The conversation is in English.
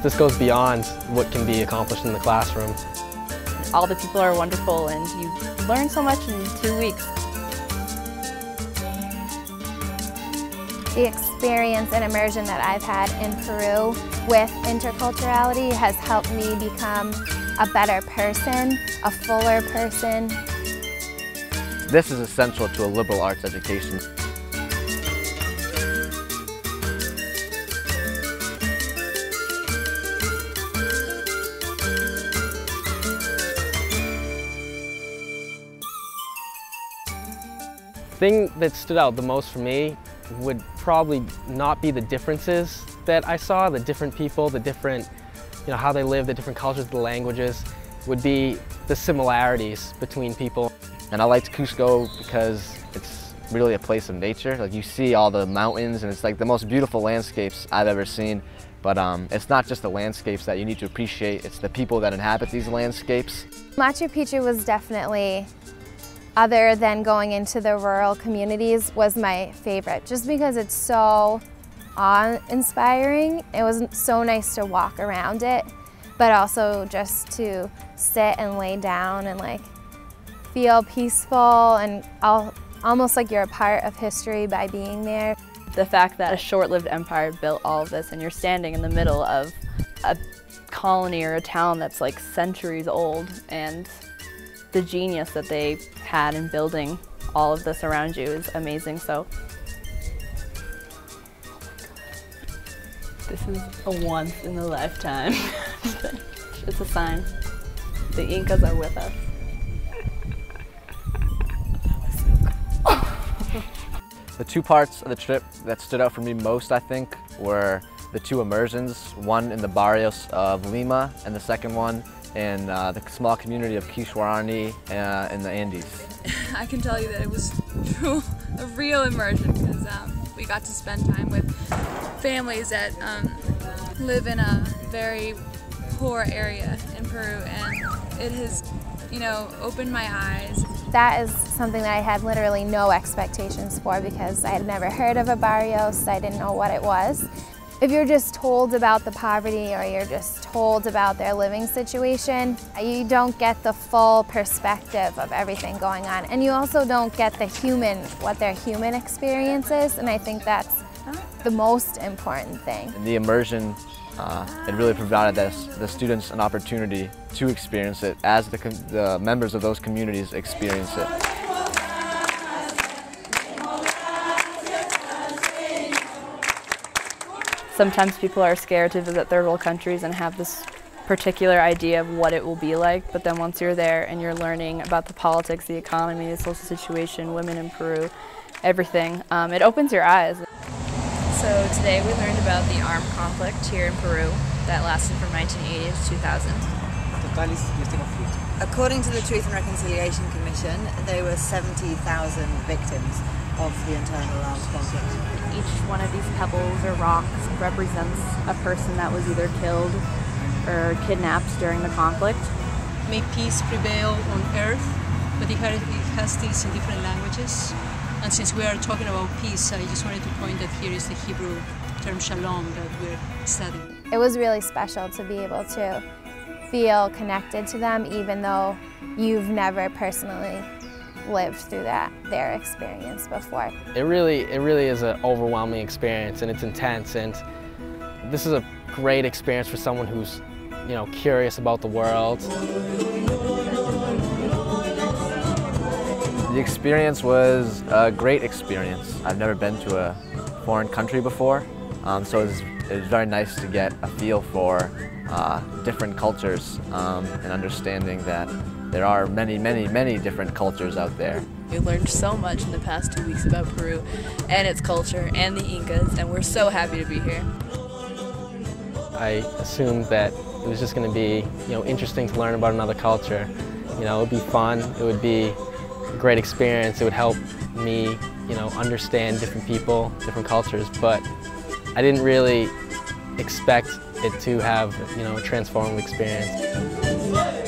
This goes beyond what can be accomplished in the classroom. All the people are wonderful and you learn so much in 2 weeks. The experience and immersion that I've had in Peru with interculturality has helped me become a better person, a fuller person. This is essential to a liberal arts education. The thing that stood out the most for me would probably not be the differences that I saw, the different people, the different, how they live, the different cultures, the languages, would be the similarities between people. And I liked Cuzco because it's really a place of nature. Like, you see all the mountains and it's like the most beautiful landscapes I've ever seen. But it's not just the landscapes that you need to appreciate, it's the people that inhabit these landscapes. Machu Picchu was definitely, other than going into the rural communities, was my favorite, just because it's so awe-inspiring. It was so nice to walk around it, but also just to sit and lay down and feel peaceful and almost like you're a part of history by being there. The fact that a short-lived empire built all of this and you're standing in the middle of a colony or a town that's like centuries old, and the genius that they had in building all of this around you is amazing. So this is a once in a lifetime. It's a sign. The Incas are with us. The two parts of the trip that stood out for me most, I think, were the two immersions, one in the barrios of Lima and the second one in the small community of Quixuarani in the Andes. I can tell you that it was a real immersion, because we got to spend time with families that live in a very poor area in Peru, and it has, opened my eyes. That is something that I had literally no expectations for, because I had never heard of a barrios. I didn't know what it was. If you're just told about the poverty or you're just told about their living situation, you don't get the full perspective of everything going on. And you also don't get what their human experience is, and I think that's the most important thing. In the immersion, it really provided the students an opportunity to experience it as the members of those communities experience it. Sometimes people are scared to visit third world countries and have this particular idea of what it will be like, but then once you're there and you're learning about the politics, the economy, the social situation, women in Peru, everything, it opens your eyes. So today we learned about the armed conflict here in Peru that lasted from 1980 to 2000. According to the Truth and Reconciliation Commission, there were 70,000 victims of the internal armed conflict. Each one of these pebbles or rocks represents a person that was either killed or kidnapped during the conflict. May peace prevail on earth, but it has this in different languages. And since we are talking about peace, I just wanted to point that here is the Hebrew term shalom that we're studying. It was really special to be able to feel connected to them, even though you've never personally lived through their experience before. It really is an overwhelming experience, and it's intense, and this is a great experience for someone who's curious about the world. The experience was a great experience. I've never been to a foreign country before, so it was very nice to get a feel for different cultures and understanding that there are many, many, many different cultures out there. We learned so much in the past 2 weeks about Peru and its culture and the Incas, and we're so happy to be here. I assumed that it was just going to be interesting to learn about another culture. It would be fun, it would be a great experience, it would help me understand different people, different cultures, but I didn't really expect it to have a transformative experience.